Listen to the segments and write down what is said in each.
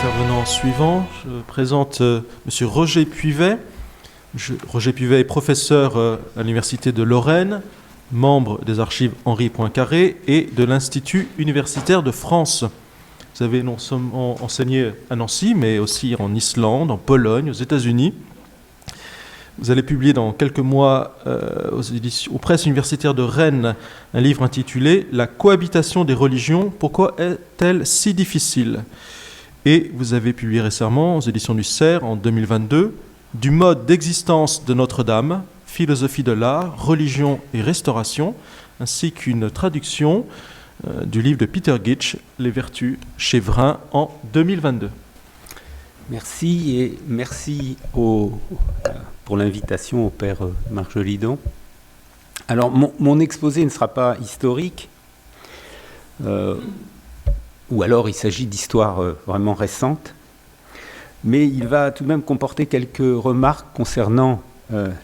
Intervenant suivant, je présente Monsieur Roger Puivet. Roger Puivet est professeur à l'Université de Lorraine, membre des archives Henri Poincaré et de l'Institut universitaire de France. Vous avez non seulement enseigné à Nancy, mais aussi en Islande, en Pologne, aux États-Unis. Vous allez publier dans quelques mois aux presses universitaires de Rennes un livre intitulé « La cohabitation des religions, pourquoi est-elle si difficile ?» Et vous avez publié récemment aux éditions du CERF en 2022 « Du mode d'existence de Notre-Dame, philosophie de l'art, religion et restauration », ainsi qu'une traduction du livre de Peter Gitsch, « Les vertus » chez Vrin en 2022. Merci et merci pour l'invitation au père Marc Jolidon. Alors, mon exposé ne sera pas historique, ou alors il s'agit d'histoires vraiment récentes, mais il va tout de même comporter quelques remarques concernant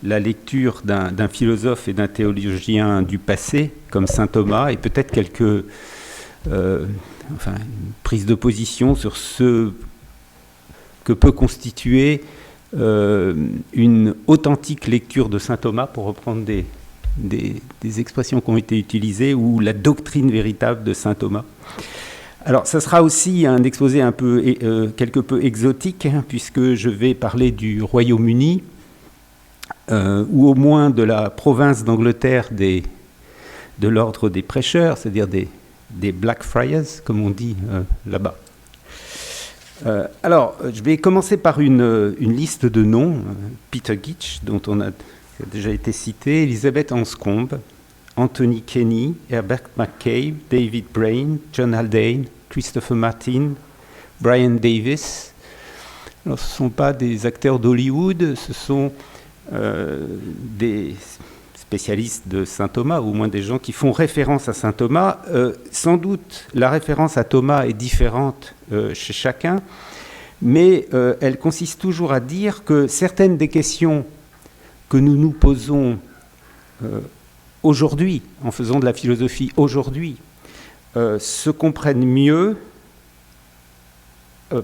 la lecture d'un philosophe et d'un théologien du passé, comme saint Thomas, et peut-être quelques prises de position sur ce que peut constituer une authentique lecture de saint Thomas, pour reprendre des expressions qui ont été utilisées, ou la doctrine véritable de saint Thomas. Alors, ça sera aussi un exposé quelque peu exotique, puisque je vais parler du Royaume-Uni, ou au moins de la province d'Angleterre de l'ordre des prêcheurs, c'est-à-dire des Blackfriars, comme on dit là-bas. Alors, je vais commencer par une liste de noms. Peter Gitsch, dont qui a déjà été cité, Elizabeth Anscombe, Anthony Kenny, Herbert McCabe, David Brain, John Haldane, Christopher Martin, Brian Davis. Alors, ce ne sont pas des acteurs d'Hollywood, ce sont des spécialistes de saint Thomas, ou au moins des gens qui font référence à saint Thomas. Sans doute, la référence à Thomas est différente chez chacun, mais elle consiste toujours à dire que certaines des questions que nous nous posons aujourd'hui, en faisant de la philosophie aujourd'hui, se comprennent mieux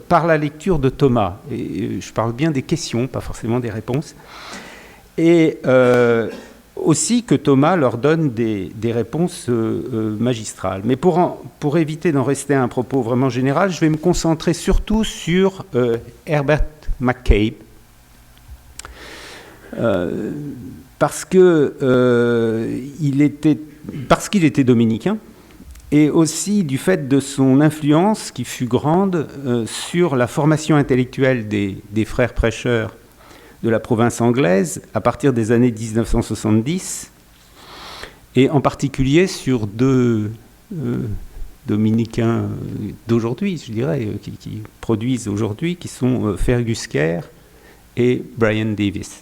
par la lecture de Thomas. Et je parle bien des questions, pas forcément des réponses. Et aussi que Thomas leur donne des réponses magistrales. Mais pour éviter d'en rester à un propos vraiment général, je vais me concentrer surtout sur Herbert McCabe, parce qu'il était dominicain, et aussi du fait de son influence qui fut grande sur la formation intellectuelle des frères prêcheurs de la province anglaise à partir des années 1970, et en particulier sur deux dominicains d'aujourd'hui, je dirais, qui produisent aujourd'hui, qui sont Fergus Kerr et Brian Davis.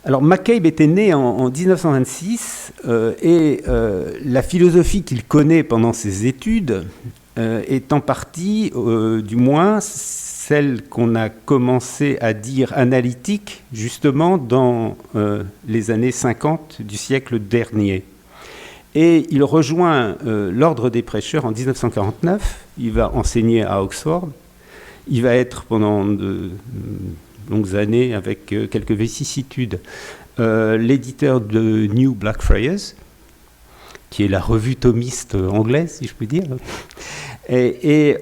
Alors, McCabe était né en 1926, et la philosophie qu'il connaît pendant ses études est en partie, du moins, celle qu'on a commencé à dire analytique, justement, dans les années 50 du siècle dernier. Et il rejoint l'ordre des prêcheurs en 1949, il va enseigner à Oxford, il va être pendant de longues années, avec quelques vicissitudes, l'éditeur de New Blackfriars, qui est la revue thomiste anglaise, si je puis dire. Et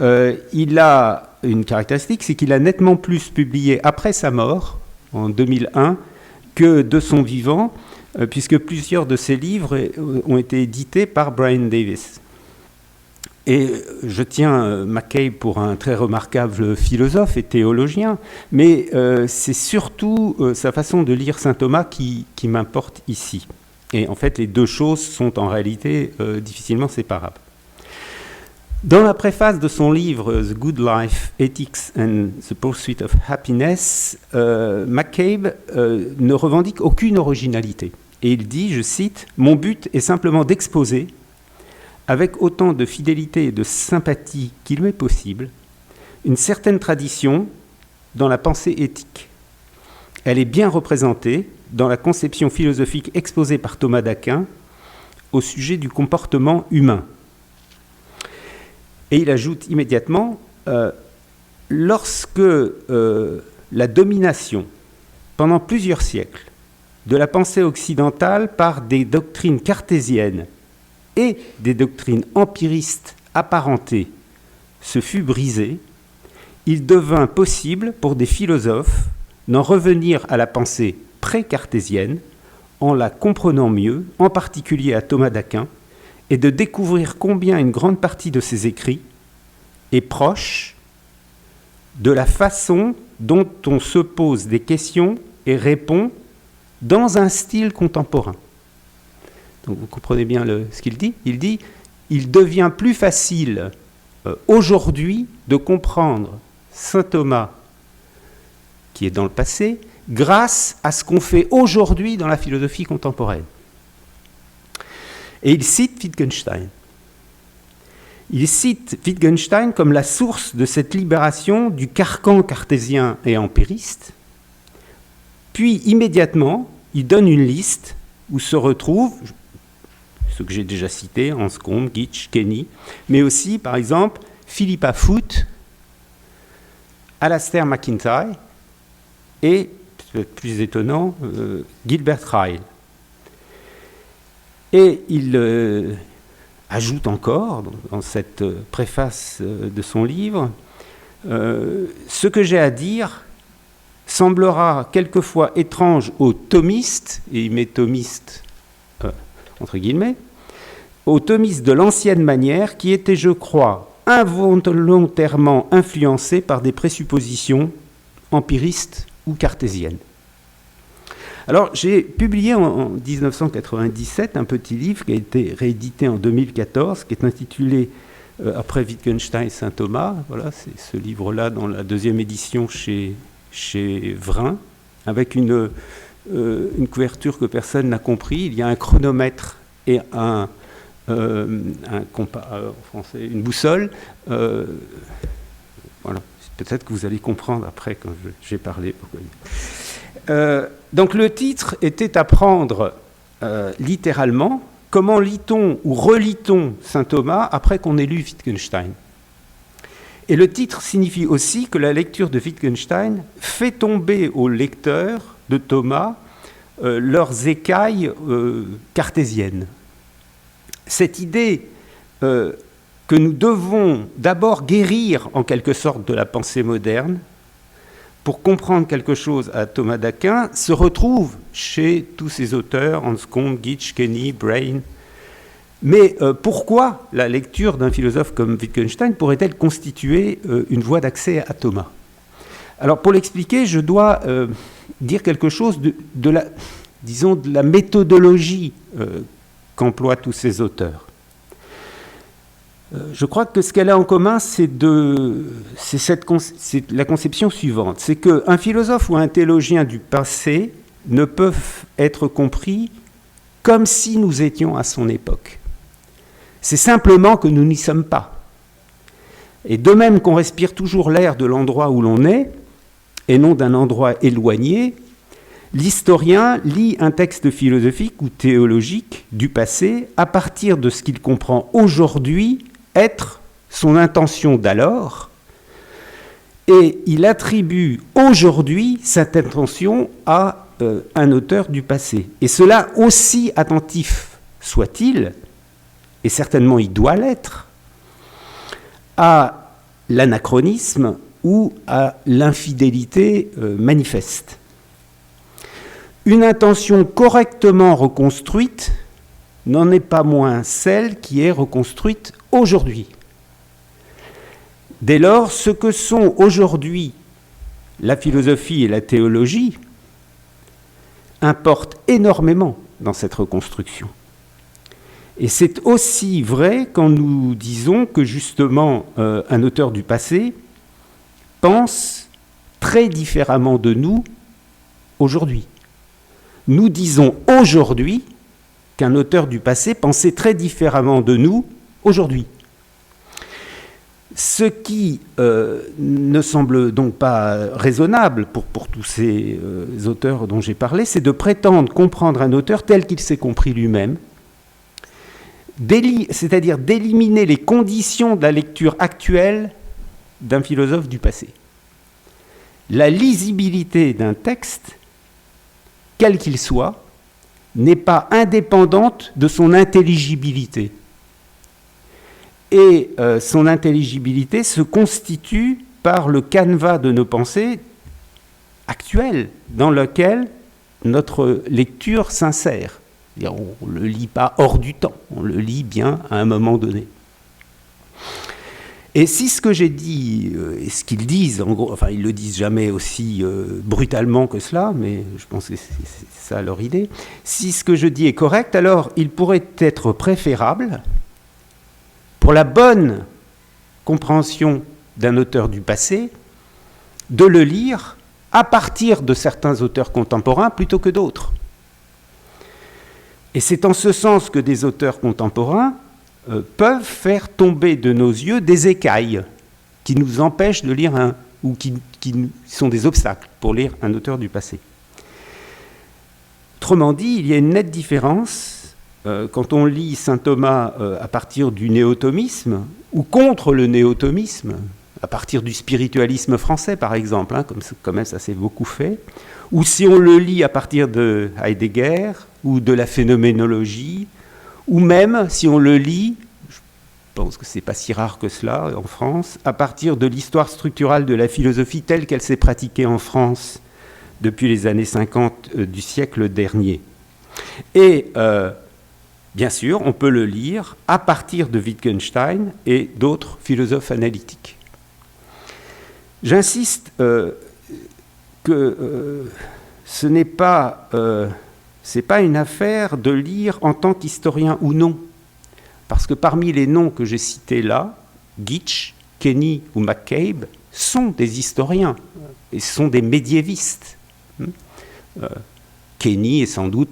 il a une caractéristique, c'est qu'il a nettement plus publié après sa mort, en 2001, que de son vivant, puisque plusieurs de ses livres ont été édités par Brian Davis. Et je tiens McCabe pour un très remarquable philosophe et théologien, mais c'est surtout sa façon de lire saint Thomas qui m'importe ici. Et en fait, les deux choses sont en réalité difficilement séparables. Dans la préface de son livre « The Good Life, Ethics and the Pursuit of Happiness », McCabe ne revendique aucune originalité. Et il dit, je cite, « Mon but est simplement d'exposer, avec autant de fidélité et de sympathie qu'il m'est possible, une certaine tradition dans la pensée éthique. Elle est bien représentée dans la conception philosophique exposée par Thomas d'Aquin au sujet du comportement humain. » Et il ajoute immédiatement lorsque la domination, pendant plusieurs siècles, de la pensée occidentale par des doctrines cartésiennes et des doctrines empiristes apparentées se fut brisée, il devint possible pour des philosophes d'en revenir à la pensée pré-cartésienne en la comprenant mieux, en particulier à Thomas d'Aquin, et de découvrir combien une grande partie de ses écrits est proche de la façon dont on se pose des questions et répond dans un style contemporain. Donc vous comprenez bien ce qu'il dit. Il dit il devient plus facile aujourd'hui de comprendre saint Thomas qui est dans le passé grâce à ce qu'on fait aujourd'hui dans la philosophie contemporaine. Et il cite Wittgenstein. Il cite Wittgenstein comme la source de cette libération du carcan cartésien et empiriste. Puis, immédiatement, il donne une liste où se retrouvent ceux que j'ai déjà cités, Anscombe, Gitsch, Kenny, mais aussi, par exemple, Philippa Foot, Alastair MacIntyre et, peut-être plus étonnant, Gilbert Ryle. Et il ajoute encore, dans cette préface de son livre, ce que j'ai à dire semblera quelquefois étrange aux thomistes, et il met thomistes entre guillemets, aux thomistes de l'ancienne manière qui étaient, je crois, involontairement influencés par des présuppositions empiristes ou cartésiennes. Alors, j'ai publié en 1997 un petit livre qui a été réédité en 2014, qui est intitulé Après Wittgenstein, saint Thomas. Voilà, c'est ce livre-là dans la deuxième édition chez Vrin, avec une couverture que personne n'a compris. Il y a un chronomètre et en français, une boussole. Voilà. Peut-être que vous allez comprendre après quand j'ai parlé. Donc le titre était à prendre littéralement. Comment lit-on ou relit-on saint Thomas après qu'on ait lu Wittgenstein ? Et le titre signifie aussi que la lecture de Wittgenstein fait tomber aux lecteurs de Thomas leurs écailles cartésiennes. Cette idée que nous devons d'abord guérir en quelque sorte de la pensée moderne pour comprendre quelque chose à Thomas d'Aquin se retrouve chez tous ces auteurs, Anscombe, Gitsch, Kenny, Brain. Mais pourquoi la lecture d'un philosophe comme Wittgenstein pourrait-elle constituer une voie d'accès à Thomas ? Alors pour l'expliquer, je dois dire quelque chose de la méthodologie qu'emploient tous ces auteurs. Je crois que ce qu'elle a en commun, c'est la conception suivante. C'est qu'un philosophe ou un théologien du passé ne peuvent être compris comme si nous étions à son époque. C'est simplement que nous n'y sommes pas. Et de même qu'on respire toujours l'air de l'endroit où l'on est, et non d'un endroit éloigné, l'historien lit un texte philosophique ou théologique du passé à partir de ce qu'il comprend aujourd'hui être son intention d'alors, et il attribue aujourd'hui cette intention à un auteur du passé. Et cela, aussi attentif soit-il, et certainement il doit l'être, à l'anachronisme ou à l'infidélité manifeste. Une intention correctement reconstruite n'en est pas moins celle qui est reconstruite aujourd'hui. Dès lors, ce que sont aujourd'hui la philosophie et la théologie importent énormément dans cette reconstruction. Et c'est aussi vrai quand nous disons que justement un auteur du passé pense très différemment de nous aujourd'hui. Nous disons aujourd'hui qu'un auteur du passé pensait très différemment de nous aujourd'hui. Ce qui ne semble donc pas raisonnable pour tous ces auteurs dont j'ai parlé, c'est de prétendre comprendre un auteur tel qu'il s'est compris lui-même, c'est-à-dire d'éliminer les conditions de la lecture actuelle d'un philosophe du passé. La lisibilité d'un texte, quel qu'il soit, n'est pas indépendante de son intelligibilité. Et son intelligibilité se constitue par le canevas de nos pensées actuelles, dans lequel notre lecture s'insère. On ne le lit pas hors du temps, on le lit bien à un moment donné. Et si ce que j'ai dit, et ce qu'ils disent, en gros, enfin ils ne le disent jamais aussi brutalement que cela, mais je pense que c'est ça leur idée, si ce que je dis est correct, alors il pourrait être préférable, pour la bonne compréhension d'un auteur du passé, de le lire à partir de certains auteurs contemporains plutôt que d'autres. Et c'est en ce sens que des auteurs contemporains peuvent faire tomber de nos yeux des écailles qui nous empêchent de lire ou qui sont des obstacles pour lire un auteur du passé. Autrement dit, il y a une nette différence quand on lit saint Thomas à partir du néo-thomisme ou contre le néo-thomisme, à partir du spiritualisme français par exemple, comme quand même ça s'est beaucoup fait, ou si on le lit à partir de Heidegger ou de la phénoménologie, ou même si on le lit, je pense que c'est pas si rare que cela en France, à partir de l'histoire structurale de la philosophie telle qu'elle s'est pratiquée en France depuis les années 50 du siècle dernier. Et bien sûr, on peut le lire à partir de Wittgenstein et d'autres philosophes analytiques. J'insiste que ce n'est pas une affaire de lire en tant qu'historien ou non. Parce que parmi les noms que j'ai cités là, Gitsch, Kenny ou McCabe sont des historiens et sont des médiévistes. Kenny est sans doute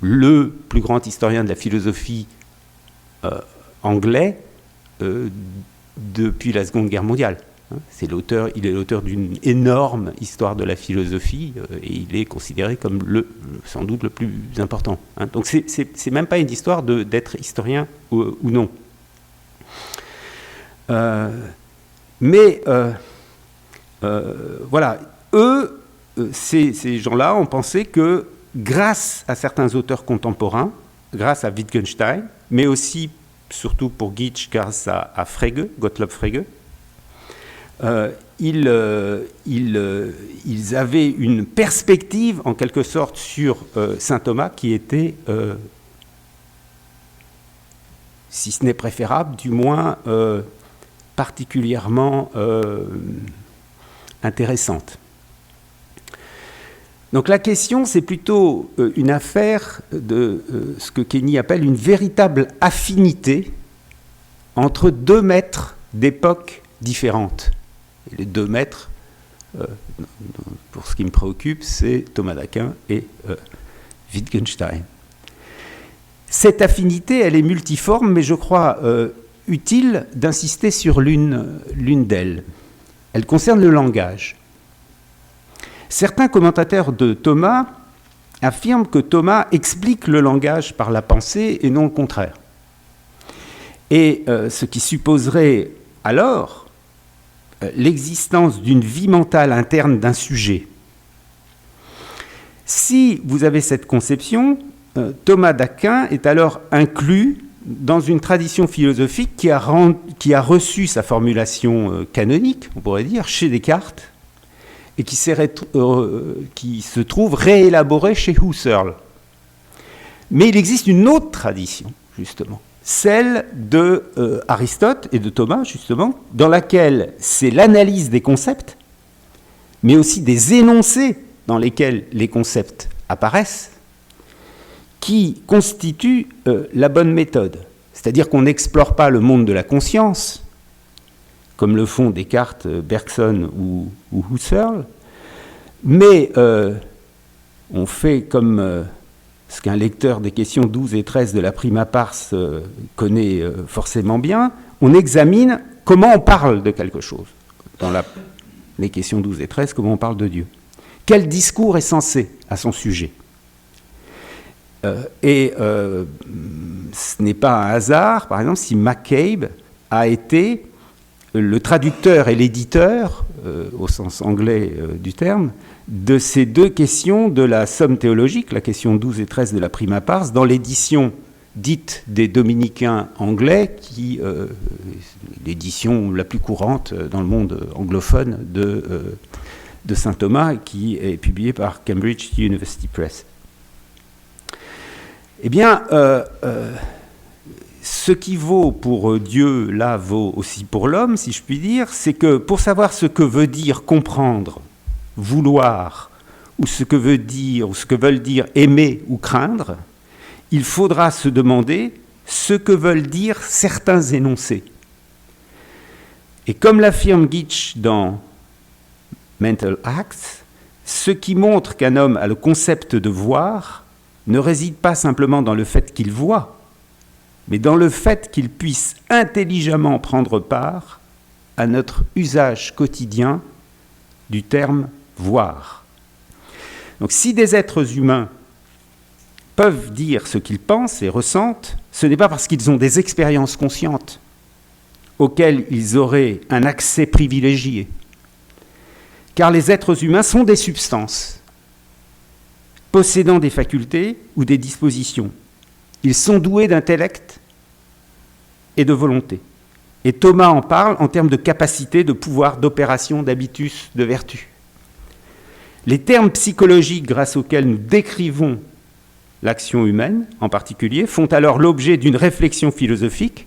le plus grand historien de la philosophie anglais depuis la Seconde Guerre mondiale. Il est l'auteur d'une énorme histoire de la philosophie et il est considéré comme sans doute le plus important. Donc c'est même pas une histoire d'être historien ou non. Mais voilà, ces gens-là ont pensé que grâce à certains auteurs contemporains, grâce à Wittgenstein, mais aussi, surtout pour Gitsch, grâce à Frege, Gottlob Frege, ils avaient une perspective, en quelque sorte, sur saint Thomas qui était, si ce n'est préférable, du moins particulièrement intéressante. Donc la question, c'est plutôt une affaire de ce que Kenny appelle une véritable affinité entre deux maîtres d'époques différentes. Et les deux maîtres, pour ce qui me préoccupe, c'est Thomas d'Aquin et Wittgenstein. Cette affinité, elle est multiforme, mais je crois utile d'insister sur l'une d'elles. Elle concerne le langage. Certains commentateurs de Thomas affirment que Thomas explique le langage par la pensée et non le contraire. Et ce qui supposerait alors l'existence d'une vie mentale interne d'un sujet. Si vous avez cette conception, Thomas d'Aquin est alors inclus dans une tradition philosophique qui a reçu sa formulation canonique, on pourrait dire, chez Descartes, et qui se trouve réélaborée chez Husserl. Mais il existe une autre tradition, justement, celle de Aristote et de Thomas, justement, dans laquelle c'est l'analyse des concepts, mais aussi des énoncés dans lesquels les concepts apparaissent, qui constitue la bonne méthode. C'est-à-dire qu'on n'explore pas le monde de la conscience, comme le font Descartes, Bergson ou Husserl, mais on fait comme ce qu'un lecteur des questions 12 et 13 de la Prima Pars connaît forcément bien, on examine comment on parle de quelque chose. Dans les questions 12 et 13, comment on parle de Dieu. Quel discours est censé à son sujet ? Ce n'est pas un hasard, par exemple, si McCabe a été le traducteur et l'éditeur, au sens anglais du terme, de ces deux questions de la somme théologique, la question 12 et 13 de la Prima Pars, dans l'édition dite des dominicains anglais, qui l'édition la plus courante dans le monde anglophone de saint Thomas, qui est publiée par Cambridge University Press. Eh bien, ce qui vaut pour Dieu, là, vaut aussi pour l'homme, si je puis dire, c'est que pour savoir ce que veut dire comprendre, vouloir, ou ce que veut dire, ou ce que veulent dire aimer ou craindre, il faudra se demander ce que veulent dire certains énoncés. Et comme l'affirme Gitsch dans Mental Acts, ce qui montre qu'un homme a le concept de voir ne réside pas simplement dans le fait qu'il voit, mais dans le fait qu'il puisse intelligemment prendre part à notre usage quotidien du terme « voir ». Donc si des êtres humains peuvent dire ce qu'ils pensent et ressentent, ce n'est pas parce qu'ils ont des expériences conscientes auxquelles ils auraient un accès privilégié, car les êtres humains sont des substances possédant des facultés ou des dispositions. Ils sont doués d'intellect et de volonté. Et Thomas en parle en termes de capacité, de pouvoir, d'opération, d'habitus, de vertu. Les termes psychologiques grâce auxquels nous décrivons l'action humaine, en particulier, font alors l'objet d'une réflexion philosophique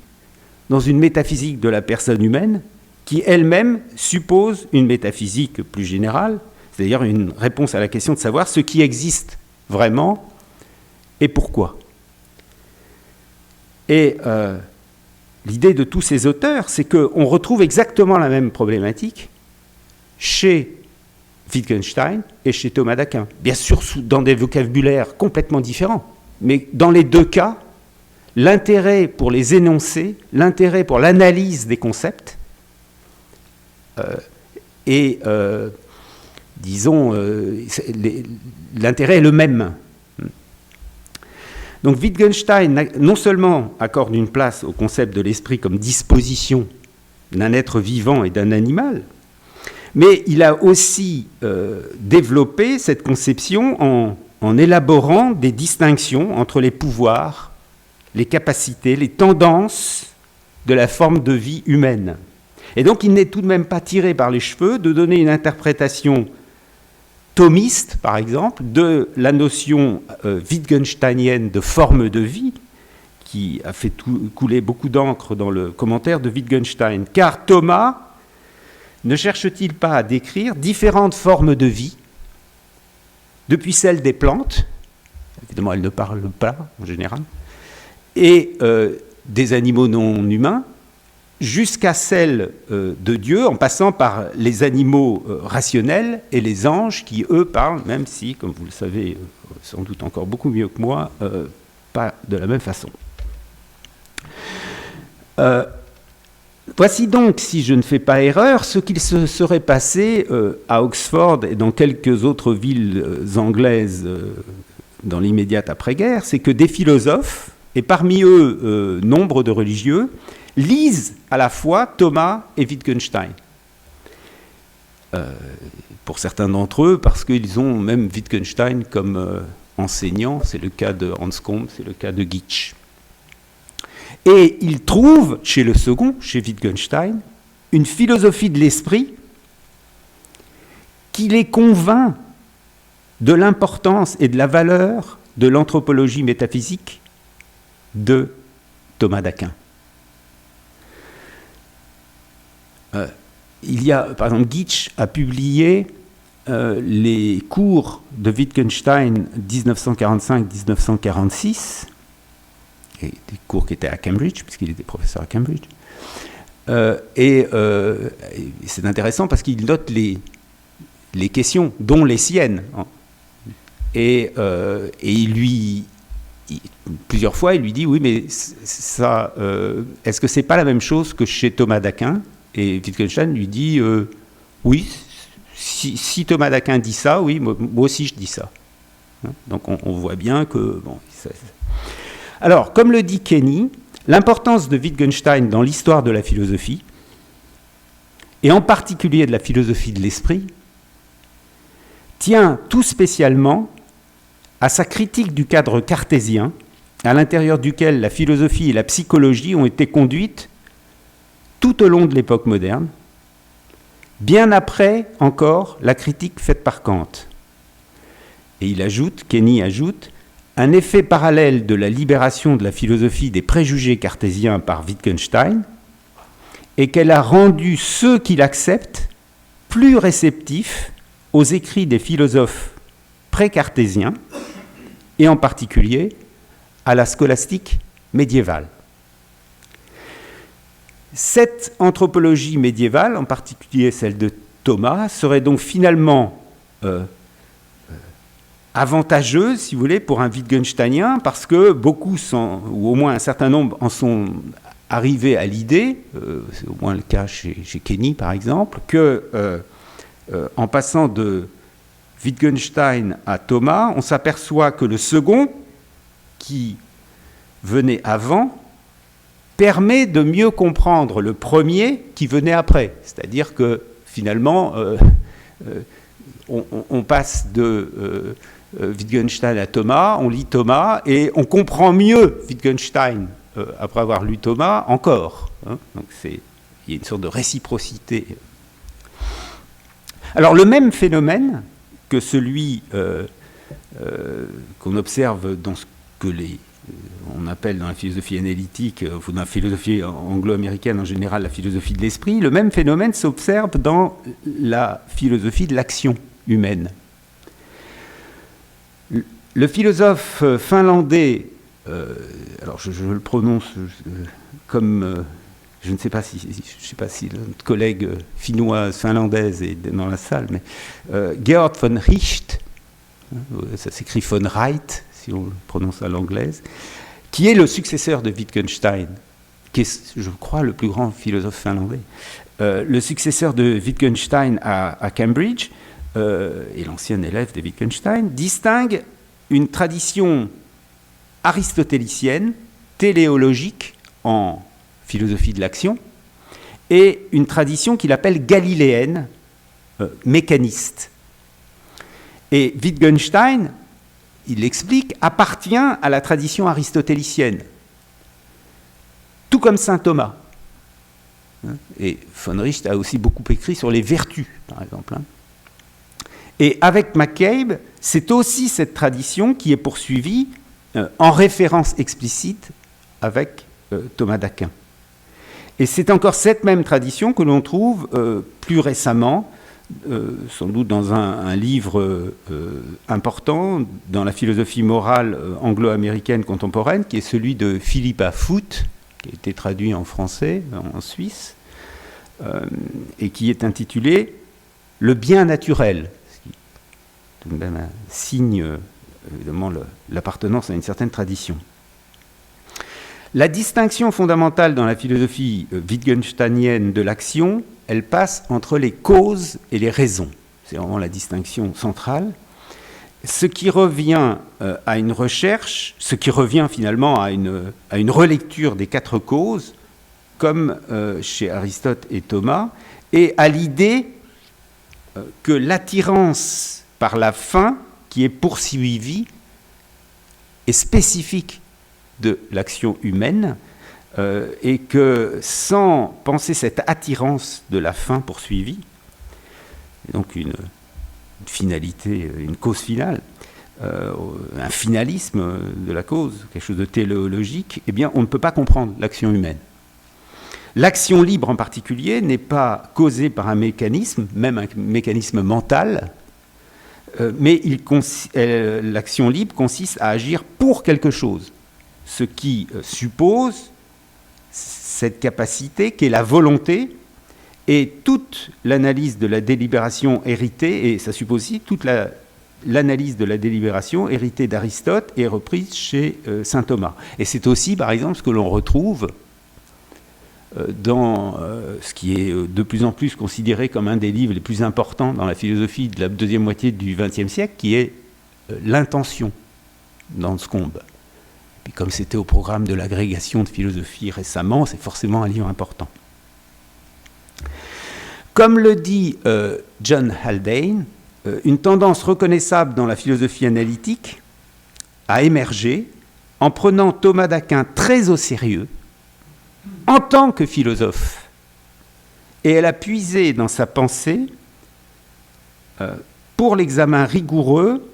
dans une métaphysique de la personne humaine qui elle-même suppose une métaphysique plus générale, c'est-à-dire une réponse à la question de savoir ce qui existe vraiment et pourquoi. Et l'idée de tous ces auteurs, c'est qu'on retrouve exactement la même problématique chez Wittgenstein et chez Thomas d'Aquin. Bien sûr, dans des vocabulaires complètement différents, mais dans les deux cas, l'intérêt pour les énoncés, l'intérêt pour l'analyse des concepts l'intérêt est le même. Donc Wittgenstein non seulement accorde une place au concept de l'esprit comme disposition d'un être vivant et d'un animal, mais il a aussi développé cette conception en élaborant des distinctions entre les pouvoirs, les capacités, les tendances de la forme de vie humaine. Et donc il n'est tout de même pas tiré par les cheveux de donner une interprétation thomiste, par exemple, de la notion wittgensteinienne de forme de vie, qui a fait couler beaucoup d'encre dans le commentaire de Wittgenstein. Car Thomas ne cherche-t-il pas à décrire différentes formes de vie, depuis celle des plantes, évidemment elles ne parlent pas en général, et des animaux non humains, jusqu'à celle de Dieu, en passant par les animaux rationnels et les anges qui, eux, parlent, même si, comme vous le savez sans doute encore beaucoup mieux que moi, pas de la même façon. Voici donc, si je ne fais pas erreur, ce qu'il se serait passé à Oxford et dans quelques autres villes anglaises dans l'immédiate après-guerre, c'est que des philosophes, et parmi eux nombre de religieux, lisent à la fois Thomas et Wittgenstein. Pour certains d'entre eux, parce qu'ils ont même Wittgenstein comme enseignant, c'est le cas de Hans Combe, c'est le cas de Gitsch. Et ils trouvent, chez le second, chez Wittgenstein, une philosophie de l'esprit qui les convainc de l'importance et de la valeur de l'anthropologie métaphysique de Thomas d'Aquin. Il y a, par exemple, Gitsch a publié les cours de Wittgenstein 1945-1946, et des cours qui étaient à Cambridge, puisqu'il était professeur à Cambridge. Et c'est intéressant parce qu'il note les questions, dont les siennes. Et plusieurs fois, il lui dit, oui, mais ça, est-ce que c'est pas la même chose que chez Thomas d'Aquin ? Et Wittgenstein lui dit, oui, si Thomas d'Aquin dit ça, oui, moi aussi je dis ça. Donc on voit bien que... Bon, alors, comme le dit Kenny, l'importance de Wittgenstein dans l'histoire de la philosophie et en particulier de la philosophie de l'esprit, tient tout spécialement à sa critique du cadre cartésien, à l'intérieur duquel la philosophie et la psychologie ont été conduites tout au long de l'époque moderne, bien après encore la critique faite par Kant. Et Kenny ajoute, un effet parallèle de la libération de la philosophie des préjugés cartésiens par Wittgenstein est qu'elle a rendu ceux qui l'acceptent plus réceptifs aux écrits des philosophes pré-cartésiens, et en particulier à la scolastique médiévale. Cette anthropologie médiévale, en particulier celle de Thomas, serait donc finalement avantageuse, si vous voulez, pour un Wittgensteinien, parce que beaucoup ou au moins un certain nombre en sont arrivés à l'idée, c'est au moins le cas chez Kenny par exemple, que en passant de Wittgenstein à Thomas, on s'aperçoit que le second, qui venait avant, permet de mieux comprendre le premier qui venait après. C'est-à-dire que finalement, on passe de Wittgenstein à Thomas, on lit Thomas, et on comprend mieux Wittgenstein après avoir lu Thomas encore. Hein. Donc il y a une sorte de réciprocité. Alors le même phénomène que celui qu'on observe dans ce que on appelle dans la philosophie analytique, ou dans la philosophie anglo-américaine en général, la philosophie de l'esprit, le même phénomène s'observe dans la philosophie de l'action humaine. Le philosophe finlandais, alors je le prononce comme, je ne sais pas si notre collègue finlandaise est dans la salle, mais Georg von Richt, ça s'écrit von Reit, si on le prononce à l'anglaise, qui est le successeur de Wittgenstein, qui est, je crois, le plus grand philosophe finlandais. Le successeur de Wittgenstein à Cambridge, et l'ancien élève de Wittgenstein, distingue une tradition aristotélicienne, téléologique, en philosophie de l'action, et une tradition qu'il appelle galiléenne, mécaniste. Et Wittgenstein, il l'explique, appartient à la tradition aristotélicienne, tout comme saint Thomas. Et von Richt a aussi beaucoup écrit sur les vertus, par exemple. Et avec McCabe, c'est aussi cette tradition qui est poursuivie en référence explicite avec Thomas d'Aquin. Et c'est encore cette même tradition que l'on trouve plus récemment, sans doute dans un livre important dans la philosophie morale anglo-américaine contemporaine, qui est celui de Philippa Foot, qui a été traduit en français, en Suisse, et qui est intitulé « Le bien naturel », ce qui est tout de même un signe, évidemment, l'appartenance à une certaine tradition. La distinction fondamentale dans la philosophie wittgensteinienne de l'action, elle passe entre les causes et les raisons. C'est vraiment la distinction centrale. Ce qui revient à une recherche, ce qui revient finalement à une relecture des quatre causes, comme chez Aristote et Thomas, et à l'idée que l'attirance par la fin qui est poursuivie est spécifique de l'action humaine, et que sans penser cette attirance de la fin poursuivie, donc une finalité, une cause finale, un finalisme de la cause, quelque chose de téléologique, eh bien on ne peut pas comprendre l'action humaine. L'action libre en particulier n'est pas causée par un mécanisme, même un mécanisme mental, mais l'action libre consiste à agir pour quelque chose, ce qui suppose cette capacité qu'est la volonté, et toute l'analyse de la délibération héritée, et ça suppose aussi toute l'analyse de la délibération héritée d'Aristote est reprise chez saint Thomas. Et c'est aussi, par exemple, ce que l'on retrouve dans ce qui est de plus en plus considéré comme un des livres les plus importants dans la philosophie de la deuxième moitié du XXe siècle, qui est l'intention d'Anscombe. Et comme c'était au programme de l'agrégation de philosophie récemment, c'est forcément un livre important. Comme le dit John Haldane, une tendance reconnaissable dans la philosophie analytique a émergé en prenant Thomas d'Aquin très au sérieux en tant que philosophe. Et elle a puisé dans sa pensée pour l'examen rigoureux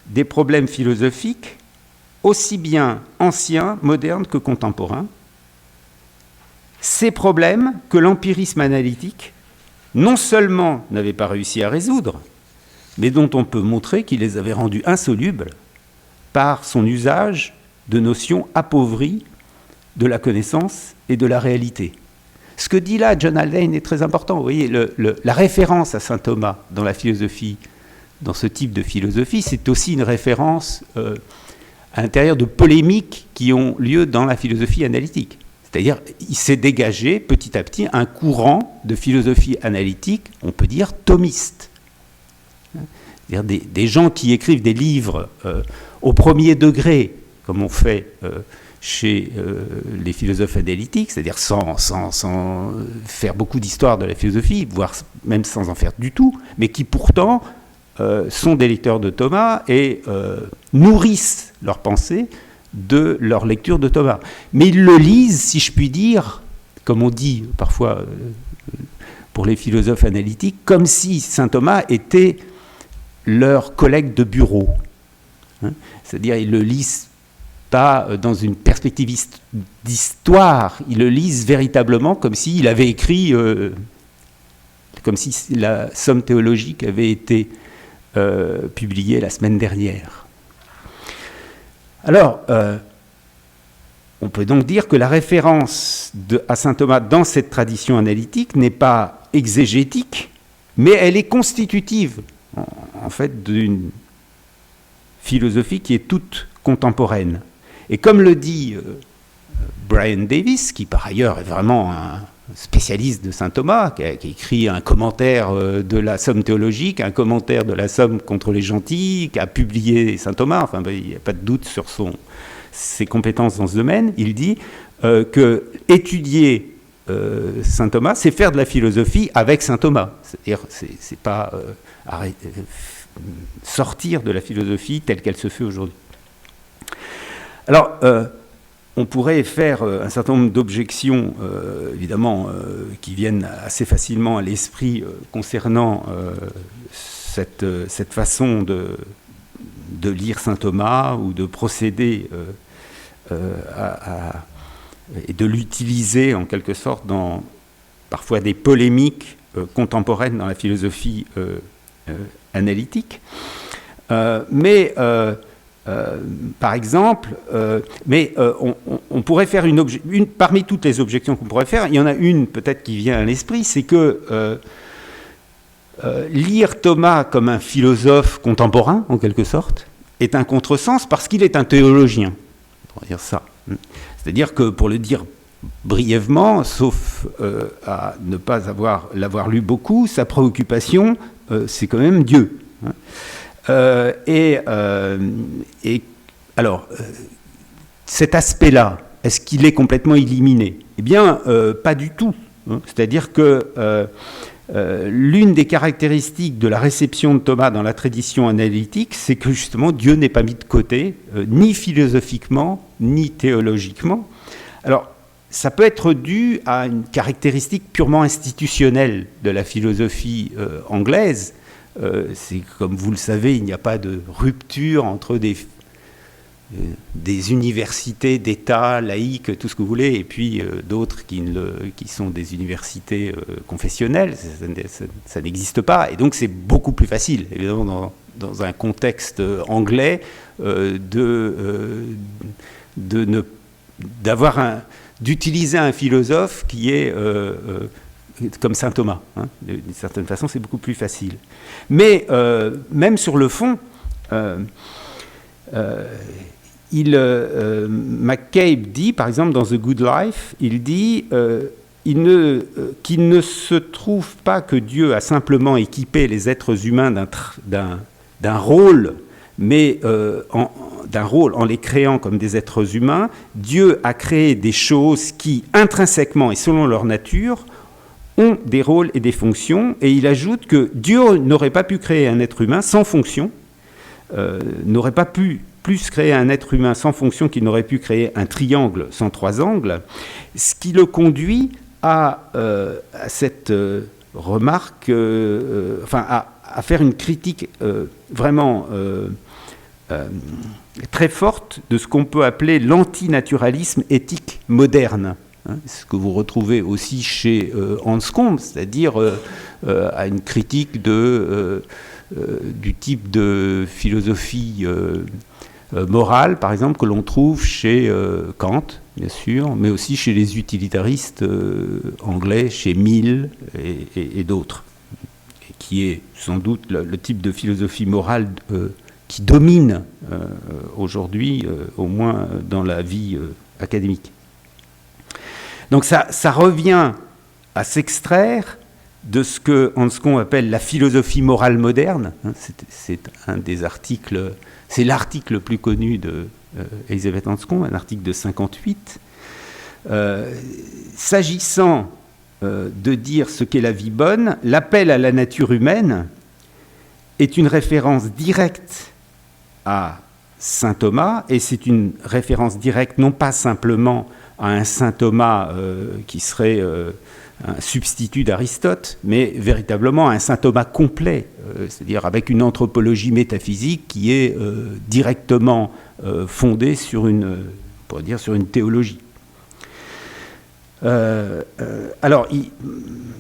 des problèmes philosophiques, aussi bien anciens, modernes que contemporains. Ces problèmes que l'empirisme analytique non seulement n'avait pas réussi à résoudre, mais dont on peut montrer qu'il les avait rendus insolubles par son usage de notions appauvries de la connaissance et de la réalité. Ce que dit là John Haldane est très important. Vous voyez, la référence à saint Thomas dans la philosophie, dans ce type de philosophie, c'est aussi une référence à l'intérieur de polémiques qui ont lieu dans la philosophie analytique. C'est-à-dire, il s'est dégagé petit à petit un courant de philosophie analytique, on peut dire thomiste. C'est-à-dire des gens qui écrivent des livres au premier degré, comme on fait chez les philosophes analytiques, c'est-à-dire sans faire beaucoup d'histoire de la philosophie, voire même sans en faire du tout, mais qui pourtant sont des lecteurs de Thomas et nourrissent leur pensée de leur lecture de Thomas. Mais ils le lisent, si je puis dire, comme on dit parfois pour les philosophes analytiques, comme si saint Thomas était leur collègue de bureau. C'est-à-dire, ils ne le lisent pas dans une perspective d'histoire, ils le lisent véritablement comme s'il avait écrit, comme si la Somme théologique avait été publiée la semaine dernière. Alors, on peut donc dire que la référence à saint Thomas dans cette tradition analytique n'est pas exégétique, mais elle est constitutive, en fait, d'une philosophie qui est toute contemporaine. Et comme le dit Brian Davis, qui par ailleurs est vraiment un spécialiste de saint Thomas, qui a écrit un commentaire de la Somme théologique, un commentaire de la Somme contre les gentils, qui a publié saint Thomas, enfin il n'y a pas de doute sur ses compétences dans ce domaine, il dit que étudier saint Thomas, c'est faire de la philosophie avec saint Thomas. C'est-à-dire, c'est pas sortir de la philosophie telle qu'elle se fait aujourd'hui. Alors, on pourrait faire un certain nombre d'objections, évidemment, qui viennent assez facilement à l'esprit concernant cette façon de lire saint Thomas ou de procéder et de l'utiliser en quelque sorte dans parfois des polémiques contemporaines dans la philosophie analytique. Par exemple, on pourrait faire parmi toutes les objections qu'on pourrait faire, il y en a une peut-être qui vient à l'esprit, c'est que lire Thomas comme un philosophe contemporain, en quelque sorte, est un contresens parce qu'il est un théologien. On va dire ça. C'est-à-dire que, pour le dire brièvement, sauf à ne pas l'avoir lu beaucoup, sa préoccupation, c'est quand même Dieu. Alors, cet aspect-là, est-ce qu'il est complètement éliminé ? Eh bien, pas du tout. C'est-à-dire que l'une des caractéristiques de la réception de Thomas dans la tradition analytique, c'est que justement Dieu n'est pas mis de côté, ni philosophiquement, ni théologiquement. Alors, ça peut être dû à une caractéristique purement institutionnelle de la philosophie anglaise. C'est comme vous le savez, il n'y a pas de rupture entre des universités d'État, laïques, tout ce que vous voulez, et puis d'autres qui sont des universités confessionnelles. Ça n'existe pas. Et donc c'est beaucoup plus facile, évidemment, dans un contexte anglais, d'utiliser un philosophe qui est comme saint Thomas. D'une certaine façon, c'est beaucoup plus facile. Mais même sur le fond, McCabe dit, par exemple, dans The Good Life, il dit qu'il ne se trouve pas que Dieu a simplement équipé les êtres humains d'un rôle, mais d'un rôle en les créant comme des êtres humains. Dieu a créé des choses qui, intrinsèquement et selon leur nature, ont des rôles et des fonctions, et il ajoute que Dieu n'aurait pas pu créer un être humain sans fonction, n'aurait pas pu plus créer un être humain sans fonction qu'il n'aurait pu créer un triangle sans trois angles, ce qui le conduit à cette remarque, à faire une critique vraiment très forte de ce qu'on peut appeler l'antinaturalisme éthique moderne. Ce que vous retrouvez aussi chez Hans Combe, c'est-à-dire à une critique du type de philosophie morale, par exemple, que l'on trouve chez Kant, bien sûr, mais aussi chez les utilitaristes anglais, chez Mill et d'autres, et qui est sans doute le type de philosophie morale qui domine aujourd'hui, au moins dans la vie académique. Donc ça revient à s'extraire de ce que Hans Combe appelle la philosophie morale moderne. C'est un des articles, c'est l'article le plus connu de Elisabeth Hans Combe, un article de 1958. S'agissant de dire ce qu'est la vie bonne, l'appel à la nature humaine est une référence directe à saint Thomas, et c'est une référence directe non pas simplement à un saint Thomas qui serait un substitut d'Aristote, mais véritablement à un saint Thomas complet, c'est-à-dire avec une anthropologie métaphysique qui est directement fondée sur une théologie. Alors,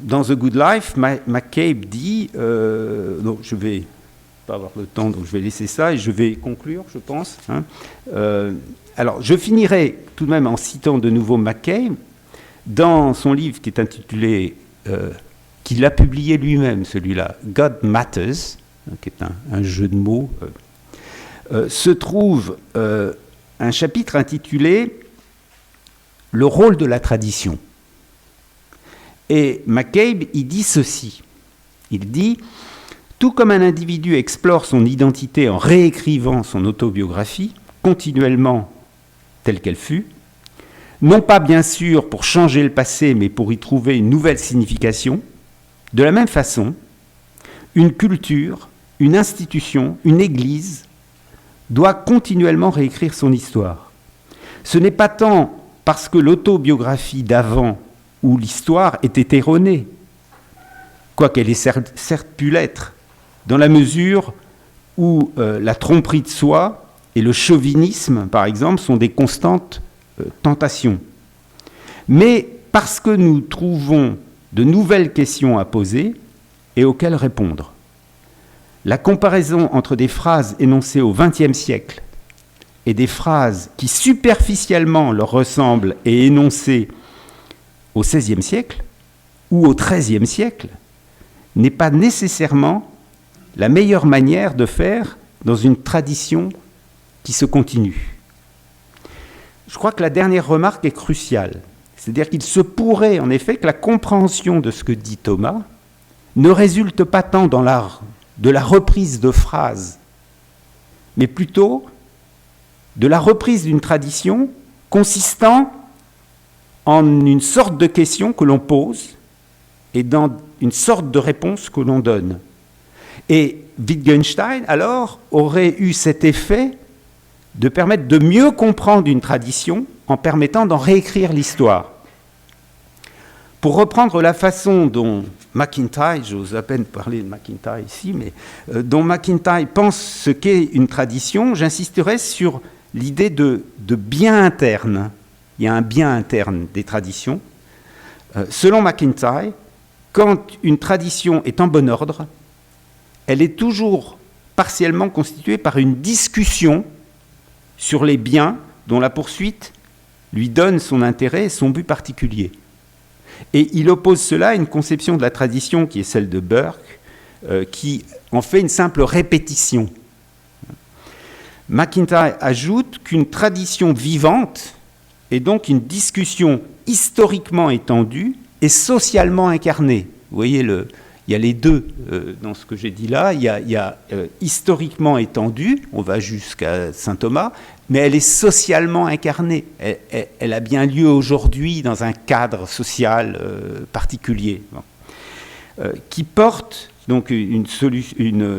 dans The Good Life, McCabe dit, donc je vais pas avoir le temps, donc je vais laisser ça et je vais conclure, je pense. Alors, je finirai tout de même en citant de nouveau McCabe dans son livre qui est intitulé, qu'il a publié lui-même, celui-là, God Matters, qui est un jeu de mots, se trouve un chapitre intitulé Le rôle de la tradition. Et McCabe, il dit ceci. Il dit: tout comme un individu explore son identité en réécrivant son autobiographie, continuellement telle qu'elle fut, non pas bien sûr pour changer le passé, mais pour y trouver une nouvelle signification, de la même façon, une culture, une institution, une église doit continuellement réécrire son histoire. Ce n'est pas tant parce que l'autobiographie d'avant ou l'histoire était erronée, quoiqu'elle ait certes pu l'être, dans la mesure où la tromperie de soi et le chauvinisme, par exemple, sont des constantes tentations. Mais parce que nous trouvons de nouvelles questions à poser et auxquelles répondre. La comparaison entre des phrases énoncées au XXe siècle et des phrases qui superficiellement leur ressemblent et énoncées au XVIe siècle ou au XIIIe siècle n'est pas nécessairement la meilleure manière de faire dans une tradition qui se continue. Je crois que la dernière remarque est cruciale. C'est-à-dire qu'il se pourrait en effet que la compréhension de ce que dit Thomas ne résulte pas tant dans de la reprise de phrases, mais plutôt de la reprise d'une tradition consistant en une sorte de question que l'on pose et dans une sorte de réponse que l'on donne. Et Wittgenstein, alors, aurait eu cet effet de permettre de mieux comprendre une tradition en permettant d'en réécrire l'histoire. Pour reprendre la façon dont McIntyre, j'ose à peine parler de McIntyre ici, mais dont McIntyre pense ce qu'est une tradition, j'insisterai sur l'idée de bien interne. Il y a un bien interne des traditions. Selon McIntyre, quand une tradition est en bon ordre, elle est toujours partiellement constituée par une discussion sur les biens dont la poursuite lui donne son intérêt et son but particulier. Et il oppose cela à une conception de la tradition qui est celle de Burke, qui en fait une simple répétition. McIntyre ajoute qu'une tradition vivante est donc une discussion historiquement étendue et socialement incarnée. Vous voyez, il y a les deux dans ce que j'ai dit là. Il y a historiquement étendue, on va jusqu'à saint Thomas, mais elle est socialement incarnée. Elle a bien lieu aujourd'hui dans un cadre social particulier. Bon. qui porte donc une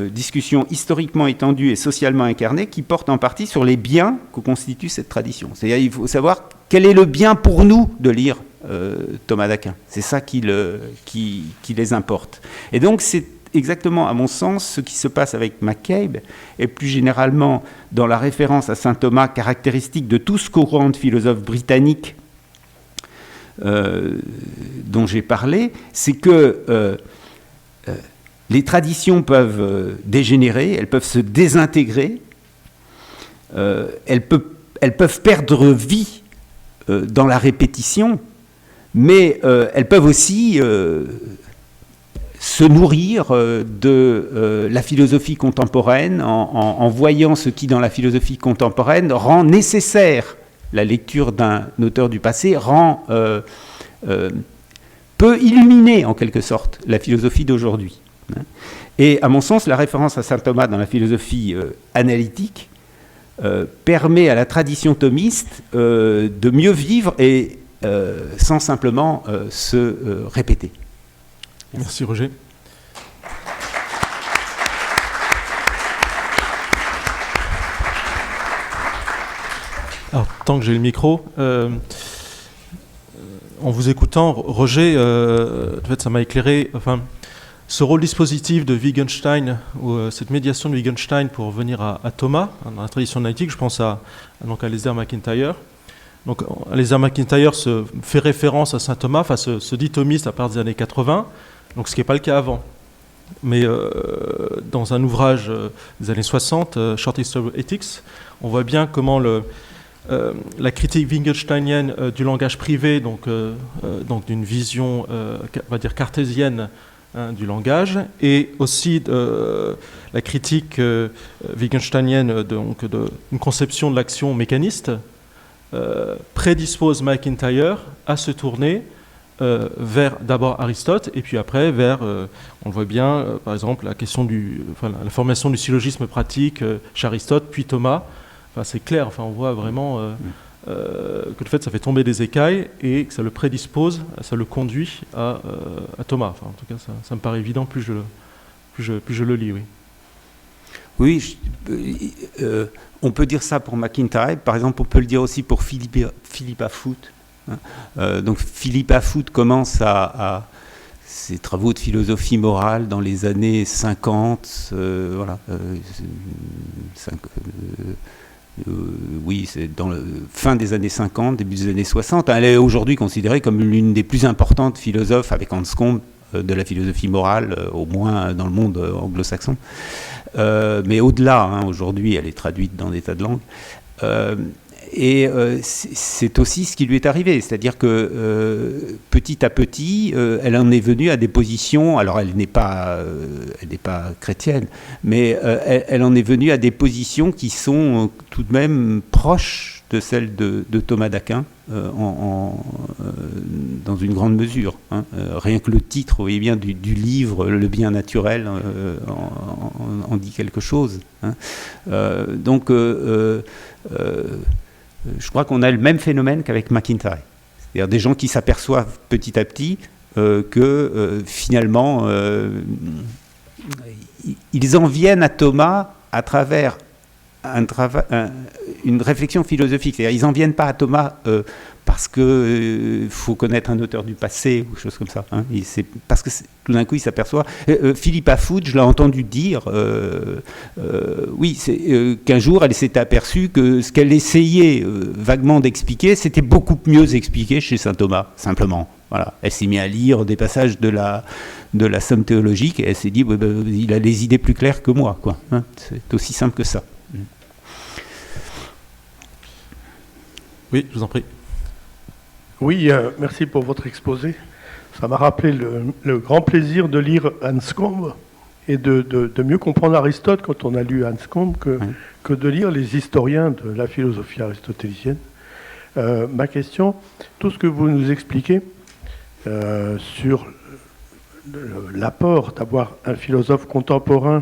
discussion historiquement étendue et socialement incarnée qui porte en partie sur les biens que constitue cette tradition. C'est-à-dire il faut savoir quel est le bien pour nous de lire Thomas d'Aquin. C'est ça qui les importe. Et donc c'est exactement, à mon sens, ce qui se passe avec McCabe, et plus généralement dans la référence à saint Thomas, caractéristique de tout ce courant de philosophes britanniques dont j'ai parlé, c'est que les traditions peuvent dégénérer, elles peuvent se désintégrer, elles peuvent perdre vie dans la répétition, mais elles peuvent aussi se nourrir de la philosophie contemporaine en voyant ce qui, dans la philosophie contemporaine, rend nécessaire la lecture d'un auteur du passé, peut illuminer en quelque sorte la philosophie d'aujourd'hui. Et à mon sens, la référence à saint Thomas dans la philosophie analytique permet à la tradition thomiste de mieux vivre et sans simplement se répéter. Merci Roger. Alors, tant que j'ai le micro, en vous écoutant, Roger, en fait, ça m'a éclairé. Enfin, ce rôle dispositif de Wittgenstein, ou cette médiation de Wittgenstein pour venir à Thomas, dans la tradition analytique, je pense donc à Alasdair MacIntyre. Donc, Alasdair MacIntyre fait référence à saint Thomas, enfin, se dit thomiste à partir des années 80, donc ce qui n'est pas le cas avant. Mais dans un ouvrage des années 60, Short History of Ethics, on voit bien comment la critique wittgensteinienne du langage privé, donc d'une vision, on va dire, cartésienne du langage, et aussi la critique wittgensteinienne d'une conception de l'action mécaniste, prédispose MacIntyre à se tourner vers d'abord Aristote, et puis après vers, on le voit bien, par exemple, la question la formation du syllogisme pratique chez Aristote, puis Thomas. Enfin, c'est clair, enfin, on voit vraiment que le fait ça fait tomber des écailles et que ça le prédispose, ça le conduit à Thomas. Enfin, en tout cas, ça me paraît évident plus je le lis, oui. Oui, on peut dire ça pour MacIntyre. Par exemple, on peut le dire aussi pour Philip Afoot. Donc Philip Afoot commence à ses travaux de philosophie morale dans les années 50. Oui, c'est dans la fin des années 50, début des années 60. Elle est aujourd'hui considérée comme l'une des plus importantes philosophes, avec Hans Combe, de la philosophie morale, au moins dans le monde anglo-saxon. Mais au-delà, aujourd'hui, elle est traduite dans des tas de langues. Et c'est aussi ce qui lui est arrivé, c'est-à-dire que petit à petit, elle en est venue à des positions, alors elle n'est pas chrétienne, mais elle en est venue à des positions qui sont tout de même proches de celles de Thomas d'Aquin, dans une grande mesure. Rien que le titre, vous voyez bien, du livre, Le bien naturel, en dit quelque chose. Donc, je crois qu'on a le même phénomène qu'avec MacIntyre. C'est-à-dire des gens qui s'aperçoivent petit à petit que finalement, ils en viennent à Thomas à travers une réflexion philosophique. C'est-à-dire, ils n'en viennent pas à Thomas parce qu'il faut connaître un auteur du passé ou chose comme ça. C'est parce que tout d'un coup, il s'aperçoit. Philip Afoot, je l'ai entendu dire, qu'un jour, elle s'était aperçue que ce qu'elle essayait vaguement d'expliquer, c'était beaucoup mieux expliqué chez saint Thomas, simplement. Voilà. Elle s'est mise à lire des passages de la Somme théologique et elle s'est dit, il a les idées plus claires que moi, quoi. C'est aussi simple que ça. Oui, je vous en prie. Oui, merci pour votre exposé. Ça m'a rappelé le grand plaisir de lire Hans Combe et de mieux comprendre Aristote quand on a lu Hans Combe que de lire les historiens de la philosophie aristotélicienne. Ma question, tout ce que vous nous expliquez sur l'apport d'avoir un philosophe contemporain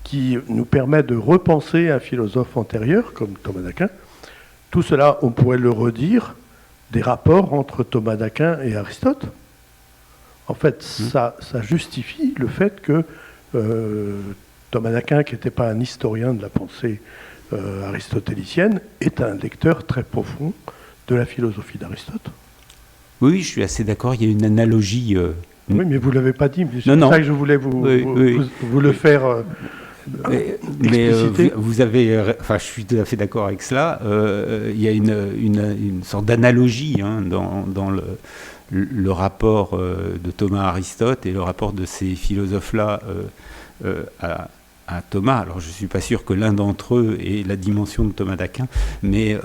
qui nous permet de repenser un philosophe antérieur, comme Thomas d'Aquin, tout cela, on pourrait le redire, des rapports entre Thomas d'Aquin et Aristote. En fait, ça justifie le fait que Thomas d'Aquin, qui n'était pas un historien de la pensée aristotélicienne, est un lecteur très profond de la philosophie d'Aristote. Oui, je suis assez d'accord, il y a une analogie... Oui, mais vous ne l'avez pas dit, c'est Non, pour non. ça que je voulais vous le faire mais expliciter. vous avez, enfin, je suis tout à fait d'accord avec cela. Il y a une sorte d'analogie dans le rapport de Thomas à Aristote et le rapport de ces philosophes-là à Thomas. Alors, je ne suis pas sûr que l'un d'entre eux ait la dimension de Thomas d'Aquin, mais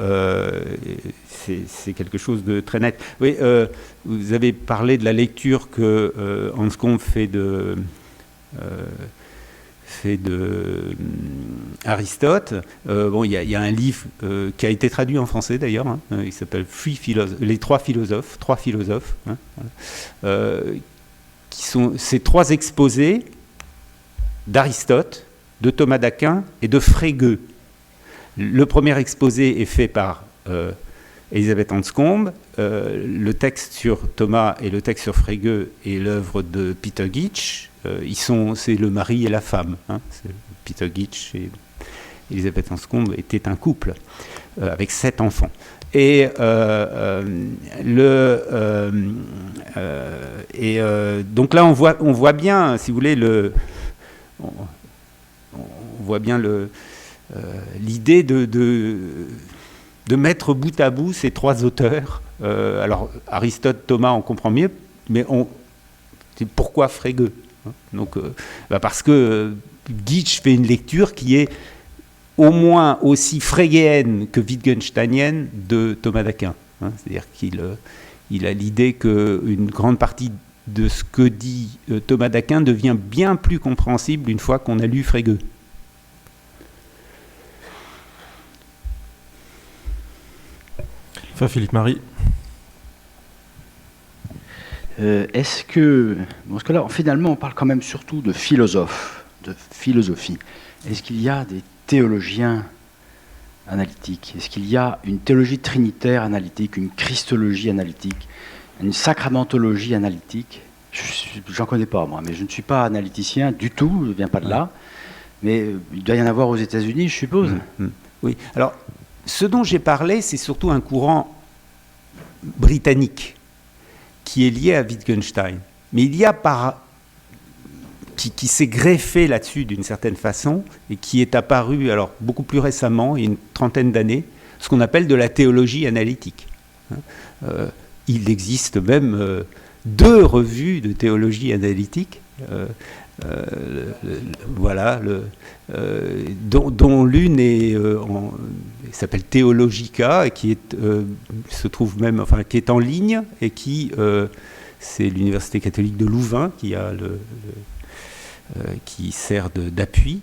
c'est quelque chose de très net. Oui, vous avez parlé de la lecture que Anscombe fait de Aristote. Bon, il y a un livre qui a été traduit en français d'ailleurs, il s'appelle Les trois philosophes, qui sont ces trois exposés d'Aristote, de Thomas d'Aquin et de Frege. Le premier exposé est fait par Elisabeth Anscombe. Le texte sur Thomas et le texte sur Frege est l'œuvre de Peter Gitsch. C'est le mari et la femme. Peter Gitsch et Elisabeth Anscombe étaient un couple avec 7 enfants. Et donc là, on voit bien, si vous voulez, on voit bien l'idée de mettre bout à bout ces trois auteurs. Alors Aristote, Thomas, on comprend mieux, mais pourquoi Frege? Donc, parce que Gitsch fait une lecture qui est au moins aussi frégéenne que wittgensteinienne de Thomas d'Aquin. C'est-à-dire qu'il a l'idée qu'une grande partie de ce que dit Thomas d'Aquin devient bien plus compréhensible une fois qu'on a lu Frege. Enfin, Philippe Marie. Est-ce que... Parce que là, finalement, on parle quand même surtout de philosophes, de philosophie. Est-ce qu'il y a des théologiens analytiques? Est-ce qu'il y a une théologie trinitaire analytique, une christologie analytique, une sacramentologie analytique? J'en connais pas, moi, mais je ne suis pas analyticien du tout, je ne viens pas de là. Mais il doit y en avoir aux États-Unis, je suppose. Oui. Alors, ce dont j'ai parlé, c'est surtout un courant britannique qui est lié à Wittgenstein. Mais il y a qui s'est greffé là-dessus d'une certaine façon et qui est apparu alors beaucoup plus récemment, il y a une trentaine d'années, ce qu'on appelle de la théologie analytique. Il existe même 2 revues de théologie analytique, dont l'une s'appelle Theologica et qui se trouve même, enfin, qui est en ligne et qui c'est l'Université catholique de Louvain qui a qui sert d'appui.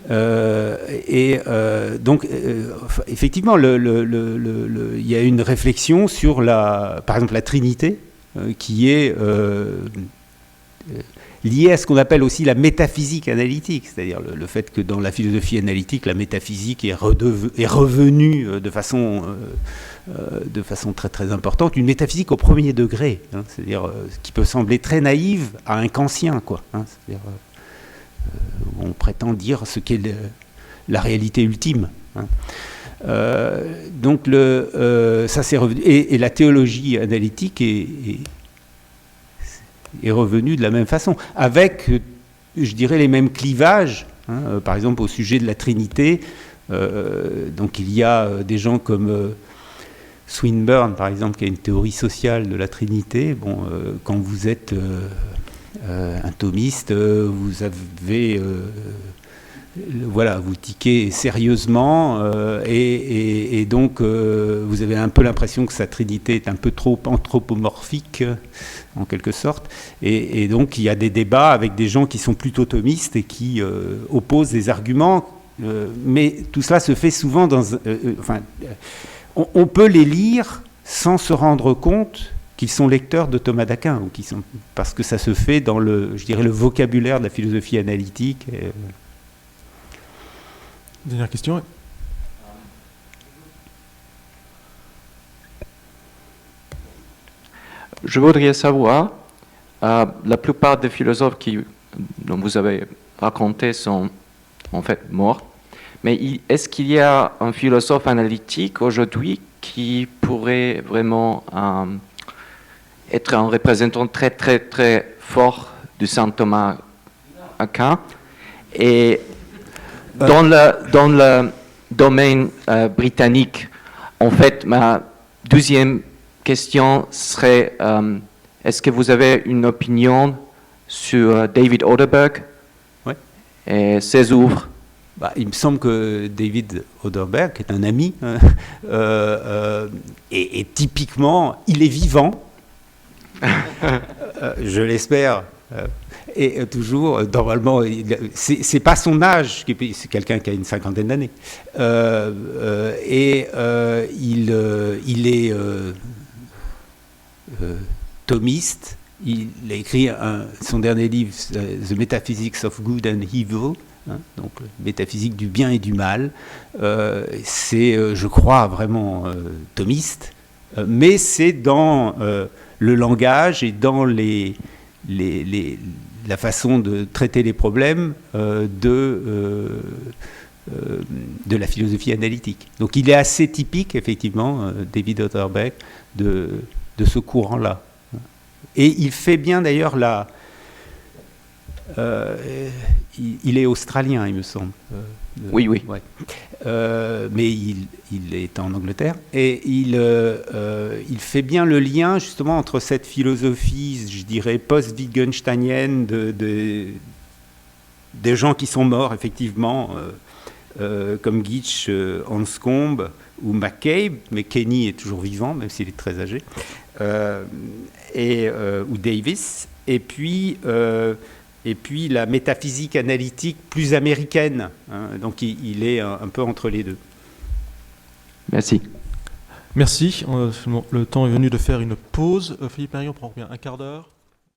Donc, effectivement, il y a une réflexion sur par exemple, la Trinité, qui est liée à ce qu'on appelle aussi la métaphysique analytique, c'est-à-dire le fait que dans la philosophie analytique, la métaphysique est revenue de façon très très importante, une métaphysique au premier degré, c'est-à-dire qui peut sembler très naïve à un kantien, quoi. C'est-à-dire, on prétend dire ce qu'est la réalité ultime. Donc ça c'est revenu, et la théologie analytique est revenue de la même façon, avec, je dirais, les mêmes clivages. Par exemple, au sujet de la Trinité, donc il y a des gens comme Swinburne, par exemple, qui a une théorie sociale de la Trinité. Bon, quand vous êtes un thomiste, vous avez vous tiquez sérieusement et donc vous avez un peu l'impression que sa Trinité est un peu trop anthropomorphique en quelque sorte, et donc il y a des débats avec des gens qui sont plutôt thomistes et qui opposent des arguments, mais tout cela se fait souvent on peut les lire sans se rendre compte qu'ils sont lecteurs de Thomas d'Aquin, parce que ça se fait dans le vocabulaire de la philosophie analytique. Dernière question. Je voudrais savoir, la plupart des philosophes dont vous avez raconté sont en fait morts. Mais est-ce qu'il y a un philosophe analytique aujourd'hui qui pourrait vraiment être un représentant très, très, très fort de Saint Thomas Aquin? Et dans le domaine britannique, en fait, ma deuxième question serait, est-ce que vous avez une opinion sur David Oderberg et ses œuvres? Il me semble que David Oderberg, qui est un ami, et typiquement, il est vivant, je l'espère, et toujours, normalement, c'est pas son âge, c'est quelqu'un qui a une cinquantaine d'années, il est thomiste. Il a écrit son dernier livre, The Metaphysics of Good and Evil, donc métaphysique du bien et du mal. C'est, je crois, vraiment thomiste, mais c'est dans le langage et dans la façon de traiter les problèmes de la philosophie analytique. Donc il est assez typique, effectivement, David Oderberg, de ce courant-là. Et il fait bien d'ailleurs il est australien, il me semble. Oui. Ouais. Mais il est en Angleterre. Et il fait bien le lien justement entre cette philosophie, je dirais, post-wittgensteinienne des gens qui sont morts, effectivement, comme Gitsch, Anscombe ou McCabe, mais Kenny est toujours vivant, même s'il est très âgé, ou Davis. Et puis la métaphysique analytique plus américaine. Donc il est un peu entre les deux. Merci. Merci. Le temps est venu de faire une pause. Philippe Marion prend bien un quart d'heure.